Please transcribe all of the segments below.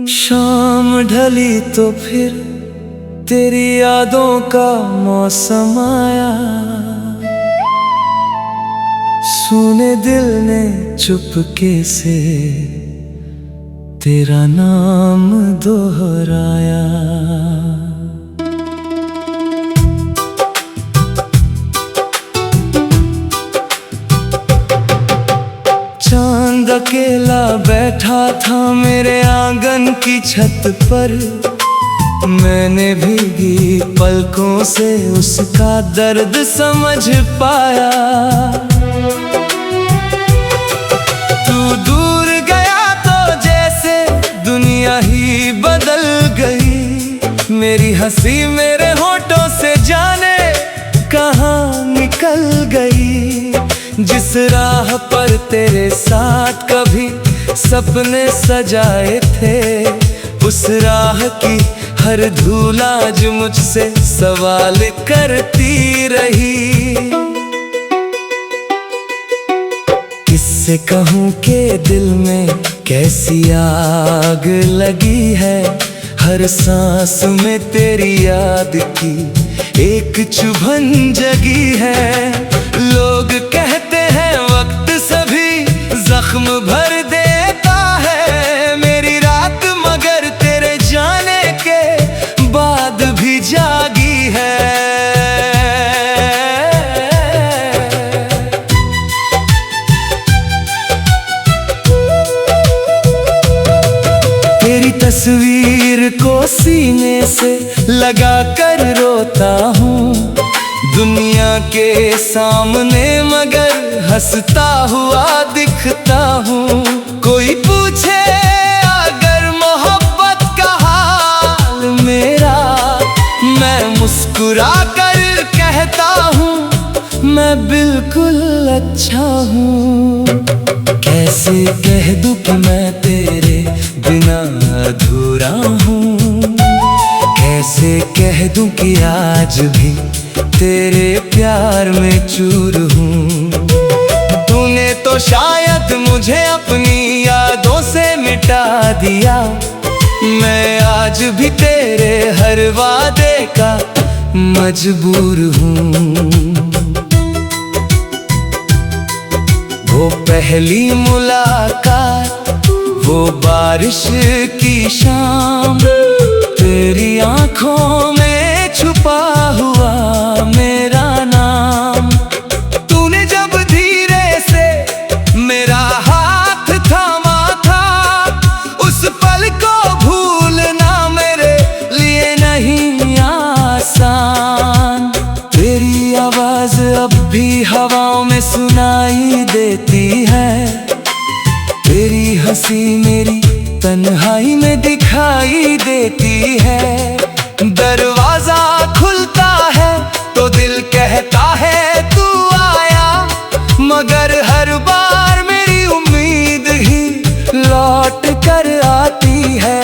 शाम ढली तो फिर तेरी यादों का मौसम आया, सुने दिल ने चुपके से तेरा नाम दोहराया। चांद अकेला बैठा था मेरे आंगन की छत पर, मैंने भीगी पलकों से उसका दर्द समझ पाया। तू दूर गया तो जैसे दुनिया ही बदल गई, मेरी हंसी मेरे होठों से जाने कहाँ निकल गई। जिस राह पर तेरे साथ कभी सपने सजाए थे, उस राह की हर धूल आज मुझसे सवाल करती रही। किससे कहूँ के दिल में कैसी आग लगी है, हर सांस में तेरी याद की एक चुभन जगी है। लोग कहते हैं वक्त सभी जख्म भर देता है, मेरी रात मगर तेरे जाने के बाद भी जागी है। तेरी तस्वीर को सीने से लगा कर रोता हूँ दुनिया के सामने, मगर हंसता हुआ दिखता हूँ। कोई पूछे अगर मोहब्बत का हाल मेरा, मैं मुस्कुरा कर कहता हूँ मैं बिल्कुल अच्छा हूँ। कैसे कह दूँ कि मैं तेरे बिना अधूरा हूँ, कैसे कह दूँ कि आज भी तेरे प्यार में चूर हूँ। तूने तो शायद मुझे अपनी यादों से मिटा दिया, मैं आज भी तेरे हर वादे का मजबूर हूँ। वो पहली मुलाकात, वो बारिश की शाम, तेरी आंखों में छुपा हुआ मेरा नाम। तूने जब धीरे से मेरा हाथ थामा था, उस पल को भूलना मेरे लिए नहीं आसान। तेरी आवाज अब भी हवाओं में सुनाई देती है, तेरी हंसी मेरी तन्हाई में दिखाई देती है। दरवाजा खुलता है तो दिल कहता है तू आया, मगर हर बार मेरी उम्मीद ही लौट कर आती है।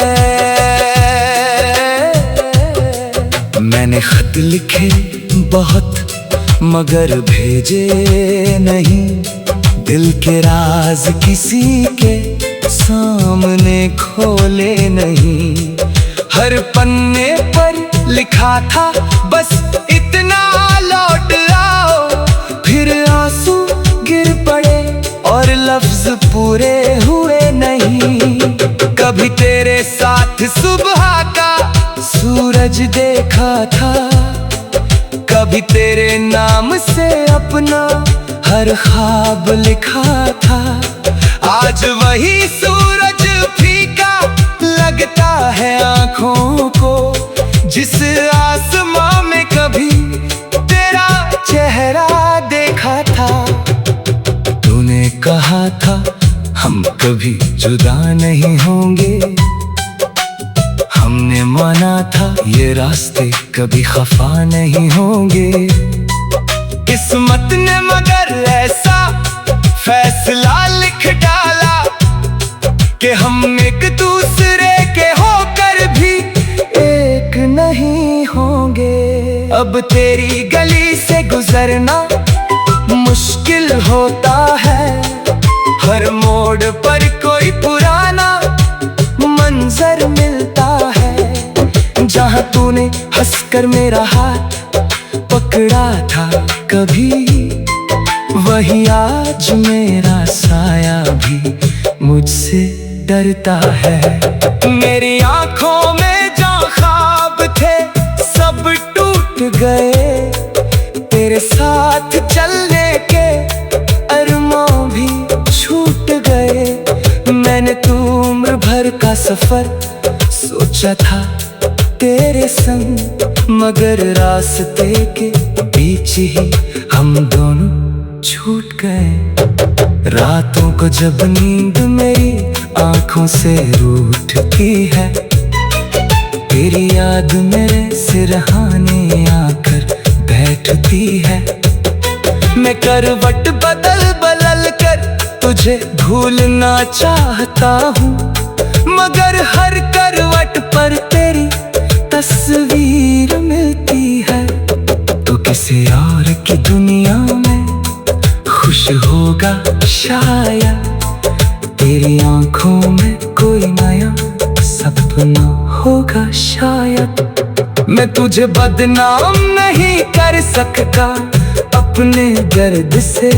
मैंने खत लिखे बहुत मगर भेजे नहीं, दिल के राज किसी के सामने खोले नहीं। हर पन्ने पर लिखा था बस इतना लौट आओ, फिर आंसू गिर पड़े और लफ्ज पूरे हुए नहीं। कभी तेरे साथ सुबह का सूरज देखा था, कभी तेरे नाम से अपना हर ख्वाब लिखा था। आज वही सूरज फीका लगता है आँखों को, जिस आसमां में कभी तेरा चेहरा देखा था। तूने कहा था हम कभी जुदा नहीं होंगे, हमने माना था ये रास्ते कभी खफा नहीं होंगे। किस्मत ने मगर ऐसा फैसला लिख डाला कि हम एक दूसरे के होकर भी नहीं होंगे। अब तेरी गली से गुजरना मुश्किल होता है। हर मोड़ पर कोई पुराना मंजर मिलता है। जहाँ तूने हंसकर मेरा हाथ पकड़ा था कभी, वही आज मेरा साया भी मुझसे डरता है। मेरी आंखों में जो ख्वाब थे सब टूट गए, तेरे साथ चलने के अरमान भी छूट गए। मैंने तो उम्र भर का सफर सोचा था तेरे संग, मगर रास्ते के बीच ही हम दोनों छूट गए। रातों को जब नींद मेरी आंखों से रूठती है, तेरी याद मेरे सिरहाने आकर बैठती है। मैं करवट बदल बदल कर तुझे भूलना चाहता हूँ, मगर हर करवट पर तेरी तस्वीर मिलती है। तो किसी और की दुनिया में खुश होगा शायद, तेरी आंखों में कोई नया सपना होगा शायद। मैं तुझे बदनाम नहीं कर सकता अपने दर्द से,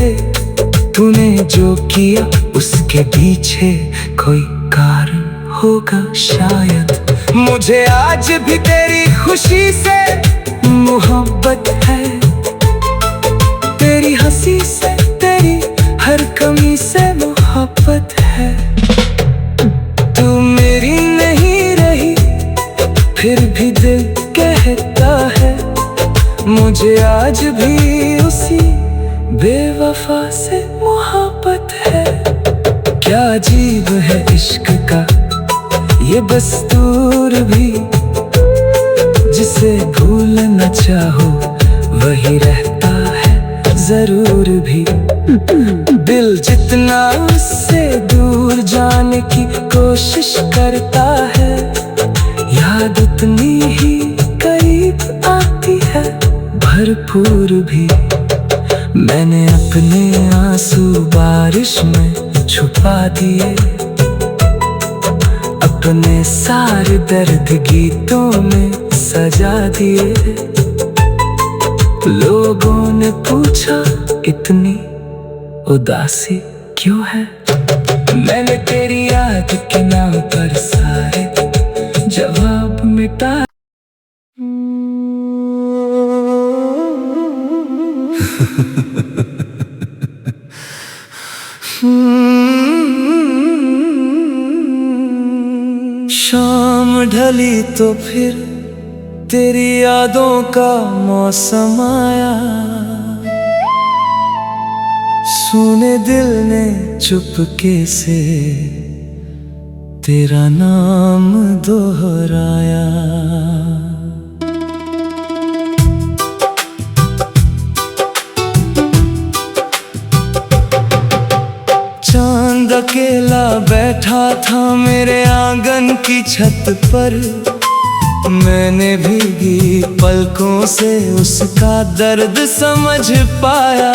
तूने जो किया उसके पीछे कोई कारण होगा शायद। मुझे आज भी तेरी खुशी से मोहब्बत है, तेरी हंसी से तेरी हर कमी से मोहब्बत है। तू मेरी नहीं रही फिर भी दिल कहता है, मुझे आज भी उसी बेवफा से मोहब्बत है। क्या अजीब है इश्क का ये दस्तूर भी, जिसे भूलना चाहो वही रहता है जरूर भी। दिल जितना उससे दूर जाने की कोशिश करता है, याद उतनी ही करीब आती है भरपूर भी। मैंने अपने आंसू बारिश में छुपा दिए, अपने सारे दर्द गीतों में सजा दिए। लोगों ने पूछा इतनी उदासी क्यों है, मैंने तेरी याद के नाम पर सारे जवाब मिटा। शाम ढली तो फिर तेरी यादों का मौसम आया, सुने दिल ने चुपके से तेरा नाम दोहराया। चांद अकेला बैठा था मेरे आंगन की छत पर, मैंने भीगी पलकों से उसका दर्द समझ पाया।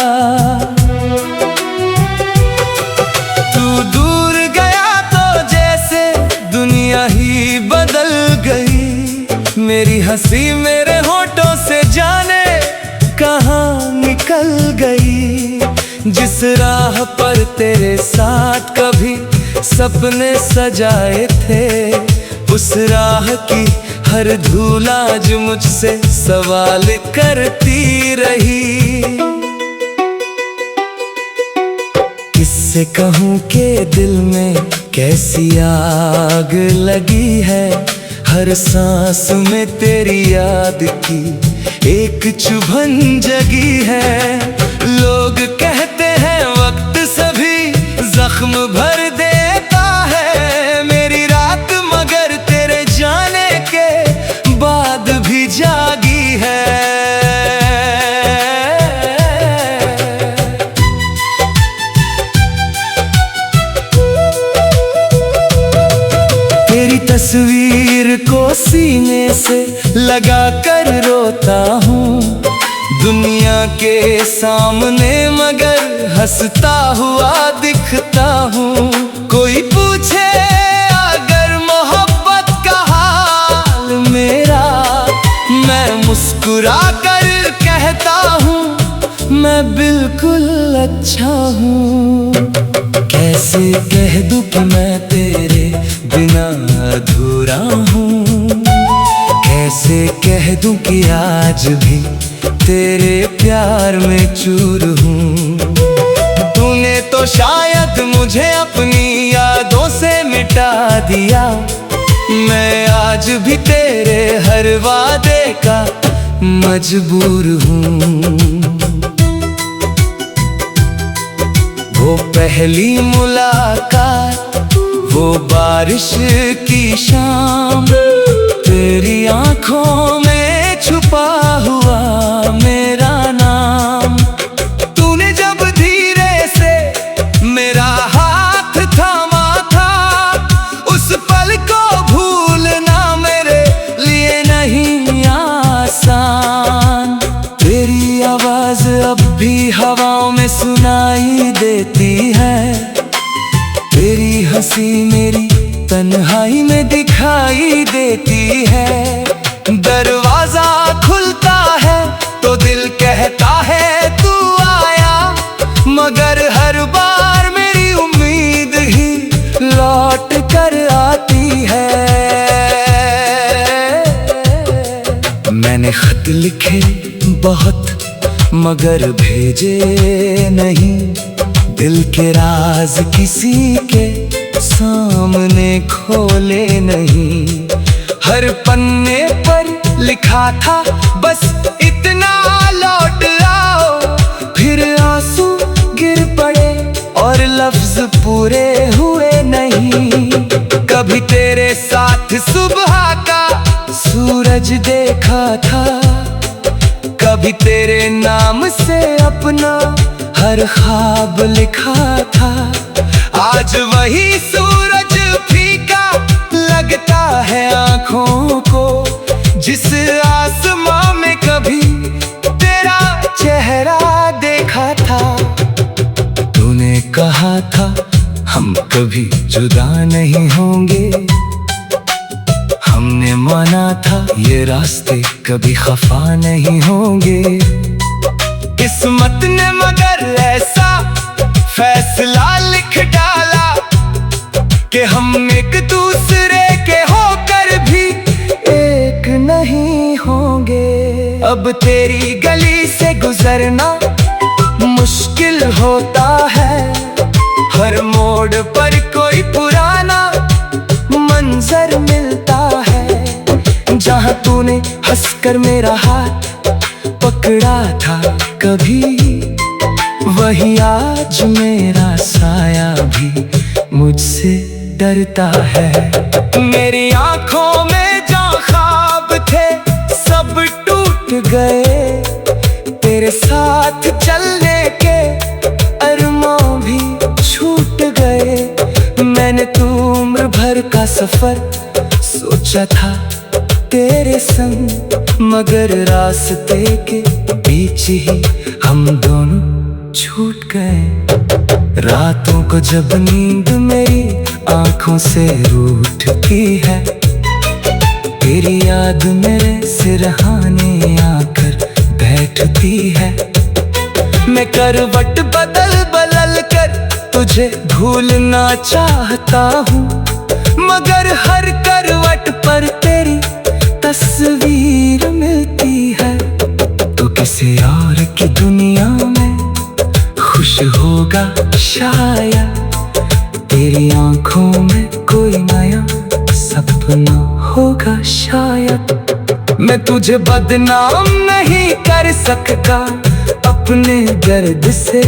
तू दूर गया तो जैसे दुनिया ही बदल गई, मेरी हंसी मेरे होठों से जाने कहाँ निकल गई। जिस राह पर तेरे साथ कभी सपने सजाए थे, उस राह की हर धूल आज मुझसे सवाल करती रही। किससे कहूँ के दिल में कैसी आग लगी है, हर सांस में तेरी याद की एक चुभन जगी है। लोग कहते हैं वक्त सभी जख्म भर देता है, मेरी रात मगर तेरे जाने के बाद भी जागी है। तेरी तस्वीर को सीने से लगा कर रोता हूँ, दुनिया के सामने मगर हंसता हुआ दिखता हूँ। कोई पूछे अगर मोहब्बत का हाल मेरा, मैं मुस्कुरा कर कहता हूँ मैं बिल्कुल अच्छा हूँ। कैसे कह दूँ कि मैं तेरे बिना अधूरा हूँ, कैसे कह दूँ कि आज भी तेरे प्यार में चूर हूँ। तूने तो शायद मुझे अपनी यादों से मिटा दिया, मैं आज भी तेरे हर वादे का मजबूर हूँ। वो पहली मुलाकात, वो बारिश की शाम, तेरी आंखों में छुपा हुआ मेरा नाम। तूने जब धीरे से मेरा हाथ थामा था, उस पल को भूलना मेरे लिए नहीं आसान। तेरी आवाज अब भी हवाओं में सुनाई देती है, तेरी हंसी मेरी तन्हाई में दिखाई देती है। दरवाजा खुलता है तो दिल कहता है तू आया, मगर हर बार मेरी उम्मीद ही लौट कर आती है। मैंने खत लिखे बहुत मगर भेजे नहीं, दिल के राज किसी के सामने खोले नहीं। हर पन्ने पर लिखा था बस इतना लौट आओ, फिर आंसू गिर पड़े और लफ्ज पूरे हुए नहीं। कभी तेरे साथ सुबह का सूरज देखा था, कभी तेरे नाम से अपना हर ख्वाब लिखा था। आज वही सूरज फीका लगता है आँखों को, जिस आसमां में कभी तेरा चेहरा देखा था। तूने कहा था हम कभी जुदा नहीं होंगे, हमने माना था ये रास्ते कभी खफा नहीं होंगे। किस्मत ने मगर ऐसा फैसला लिख डाला कि हम एक दूसरे के होकर भी एक नहीं होंगे। अब तेरी गली से गुजरना मुश्किल होता है, हर मोड़ पर कोई पुराना मंजर मिलता है। जहाँ तूने हंसकर मेरा हाथ पकड़ा था कभी, वही आज मेरा साया भी मुझसे डरता है। मेरी आंखों में जहाँ ख्वाब थे सब टूट गए, तेरे साथ चलने के अरमान भी छूट गए। मैंने तो उम्र भर का सफर सोचा था तेरे संग, मगर रास्ते के बीच ही हम दोनों छूट गए। रातों को जब नींद मेरी आंखों से रूठती है, तेरी याद मेरे सिरहाने आकर बैठती है। मैं करवट बदल बदल कर तुझे भूलना चाहता हूँ, मगर हर करवट पर तेरी तस्वीर मिलती है। तो किसी और की दुनिया में खुश होगा शायद, तेरी आंखों में कोई नया सपना होगा शायद। मैं तुझे बदनाम नहीं कर सकता अपने दर्द से,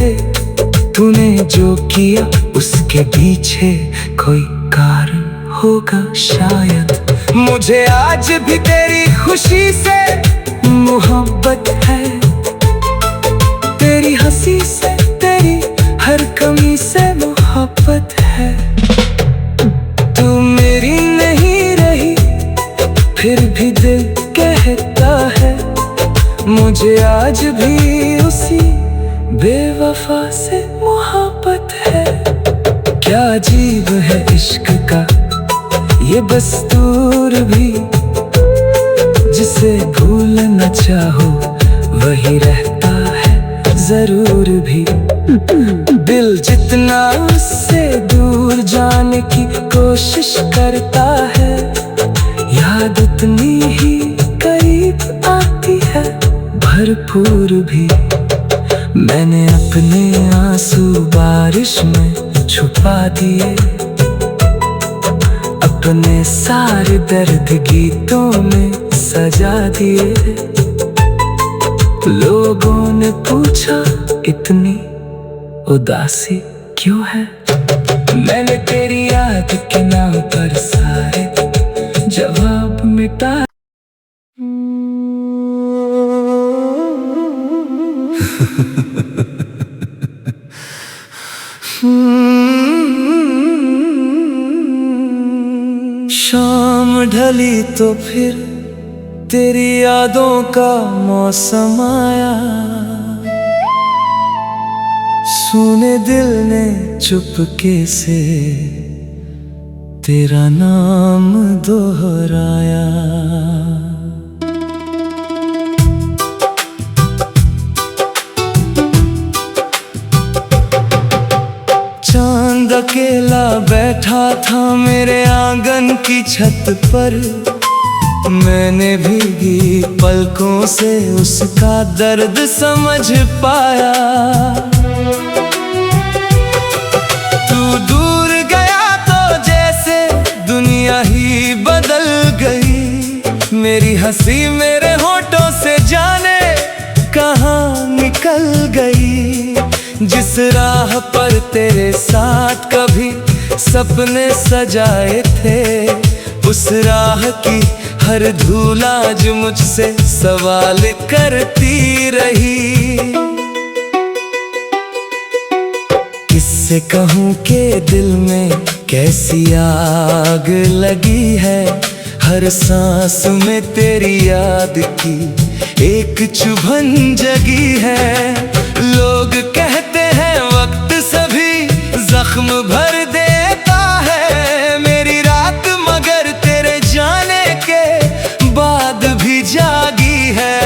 तूने जो किया उसके पीछे कोई कारण होगा शायद। मुझे आज भी तेरी खुशी से मोहब्बत है, तेरी हंसी से तेरी हर कमी से मोहब्बत है। तू मेरी नहीं रही फिर भी दिल कहता है मुझे आज भी उसी बेवफा से मोहब्बत है। क्या अजीब है इश्क का ये दस्तूर भी, जिसे भूल न चाहो वही रहता है जरूर भी। दिल जितना उससे दूर जाने की कोशिश करता है, याद उतनी ही करीब आती है भरपूर भी। मैंने अपने आंसू बारिश में छुपा दिए, अपने सारे दर्द गीतों में सजा दिए। लोगों ने पूछा इतनी उदासी क्यों है, मैंने तेरी याद के नाम पर सारे जवाब मिटा। शाम ढली तो फिर तेरी यादों का मौसम आया, सुने दिल ने चुपके से तेरा नाम दोहराया। चांद अकेला बैठा था मेरे आंगन की छत पर, मैंने भीगी पलकों से उसका दर्द समझ पाया। तू दूर गया तो जैसे दुनिया ही बदल गई, मेरी हंसी मेरे होठों से जाने कहाँ निकल गई। जिस राह पर तेरे साथ कभी सपने सजाए थे, उस राह की हर धूल आज मुझसे सवाल करती रही। किससे कहूँ के दिल में कैसी आग लगी है, हर सांस में तेरी याद की एक चुभन जगी है। लोग कहते हैं वक्त सभी जख्म भर देता है, मेरी रात मगर तेरे जाने के बाद भी जागी है।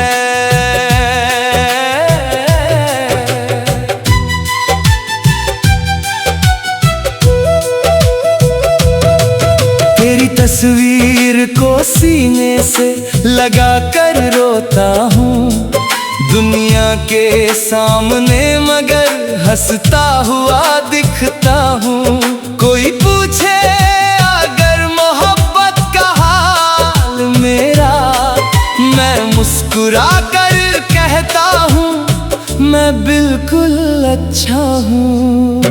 तेरी तस्वीर को सीने से लगा कर रोता हूँ दुनिया के सामने, मगर हंसता हुआ दिखता हूँ। कोई पूछे अगर मोहब्बत का हाल मेरा, मैं मुस्कुरा कर कहता हूँ मैं बिल्कुल अच्छा हूँ।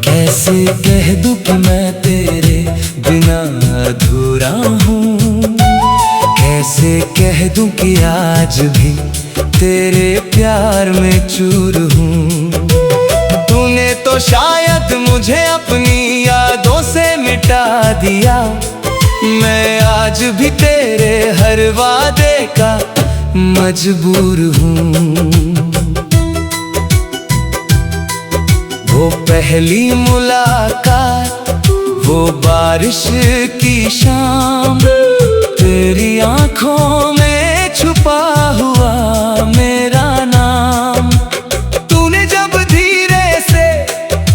कैसे कह दूँ कि मैं तेरे बिना अधूरा हूँ, कैसे कह दूँ कि आज भी तेरे प्यार में चूर हूँ। तूने तो शायद मुझे अपनी यादों से मिटा दिया, मैं आज भी तेरे हर वादे का मजबूर हूँ। वो पहली मुलाकात, वो बारिश की शाम, तेरी आंखों में छुपा हुआ मेरा नाम। तूने जब धीरे से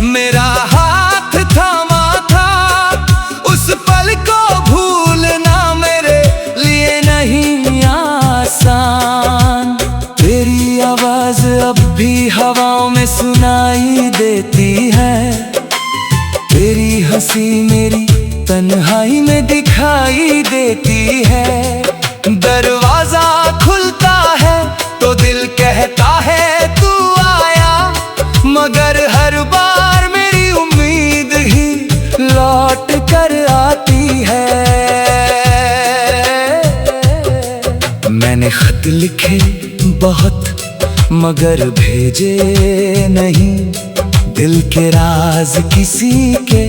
मेरा हाथ थामा था, उस पल को भूलना मेरे लिए नहीं आसान। तेरी आवाज अब भी हवाओं में सुनाई देती है, तेरी हंसी मेरी तन्हाई में दिखाई देती है। दरवाजा खुलता है तो दिल कहता है तू आया, मगर हर बार मेरी उम्मीद ही लौट कर आती है। मैंने खत लिखे बहुत मगर भेजे नहीं, दिल के राज किसी के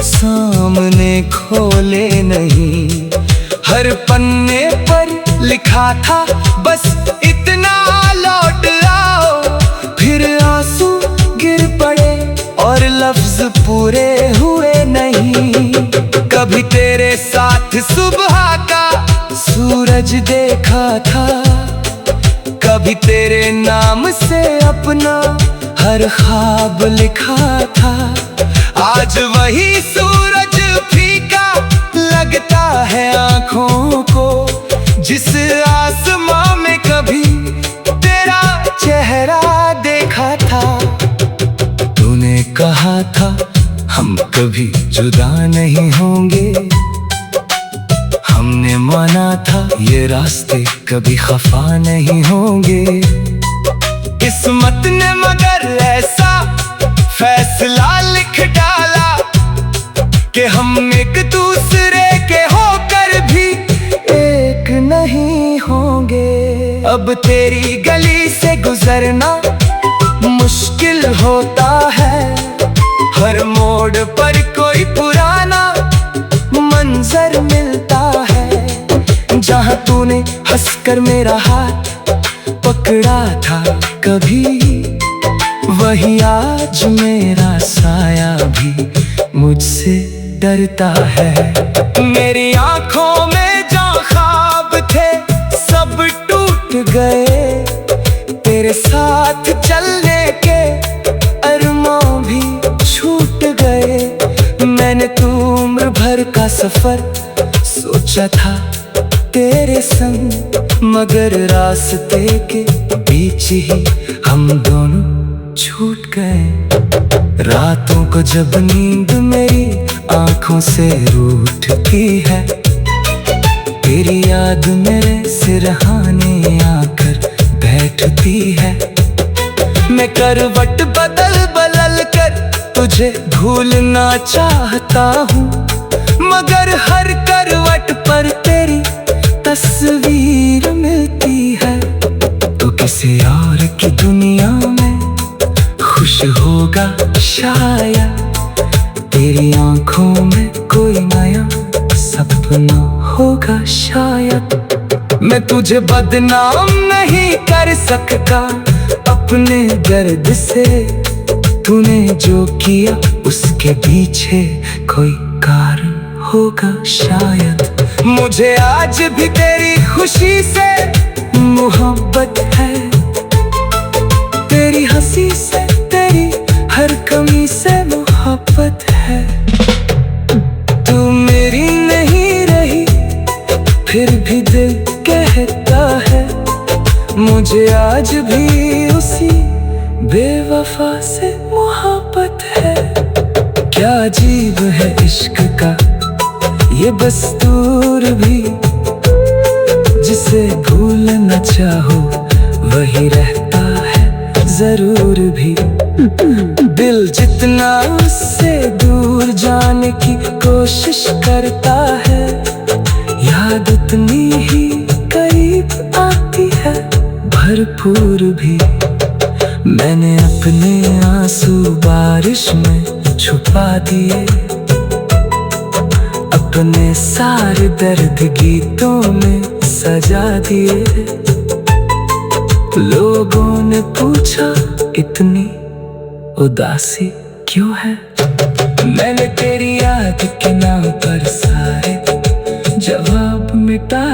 सामने खोले नहीं। हर पन्ने पर लिखा था बस इतना पूरे हुए नहीं। कभी तेरे साथ सुबह का सूरज देखा था, कभी तेरे नाम से अपना हर ख्वाब लिखा था। आज वही सूरज फीका लगता है आँखों को, जिस आसमां में कभी तेरा चेहरा देखा था। तूने कहा था हम कभी जुदा नहीं होंगे, हमने माना था ये रास्ते कभी खफा नहीं होंगे। किस्मत ने मगर ऐसा फैसला लिख डाला कि हम एक दूसरे के होकर भी एक नहीं होंगे। अब तेरी गली से गुजरना मुश्किल होता है, हर मोड़ पर कोई पुराना मंजर मिलता है। जहाँ तूने हंसकर मेरा हाथ पकड़ा था कभी, वही आज मेरा साया भी मुझसे डरता है। मेरी आंखों में जो ख्वाब थे सब टूट गए, तेरे साथ चलने के अरमान भी छूट गए। मैंने तो उम्र भर का सफर सोचा था तेरे संग, मगर रास्ते के बीच ही हम दोनों छूट गए। रातों को जब नींद मेरी आंखों से रूठती है, तेरी याद मेरे सिरहाने आकर बैठती है। मैं करवट बदल बदल कर तुझे भूलना चाहता हूँ, मगर हर करवट पर तेरी तस्वीर मिलती है। तो किसी और की दुनिया में खुश होगा शायद, तेरी आंखों में कोई नया सपना होगा शायद। मैं तुझे बदनाम नहीं कर सकता अपने दर्द से, तूने जो किया उसके पीछे कोई कारण होगा शायद। मुझे आज भी तेरी खुशी से मोहब्बत है, तेरी हंसी से तेरी हर कमी से मोहब्बत है। तू मेरी नहीं रही फिर भी दिल कहता है, मुझे आज भी उसी बेवफा से मोहब्बत है। क्या अजीब है इश्क का ये दस्तूर भी, जिसे भूलना चाहो वही रहता है जरूर भी। दिल जितना उससे दूर जाने की कोशिश करता है, याद उतनी ही करीब आती है भरपूर भी। मैंने अपने आंसू बारिश में छुपा दिए, अपने सारे दर्द गीतों में सजा दिए। लोगों ने पूछा इतनी उदासी क्यों है, मैंने तेरी याद के नाम पर सारे जवाब मिटा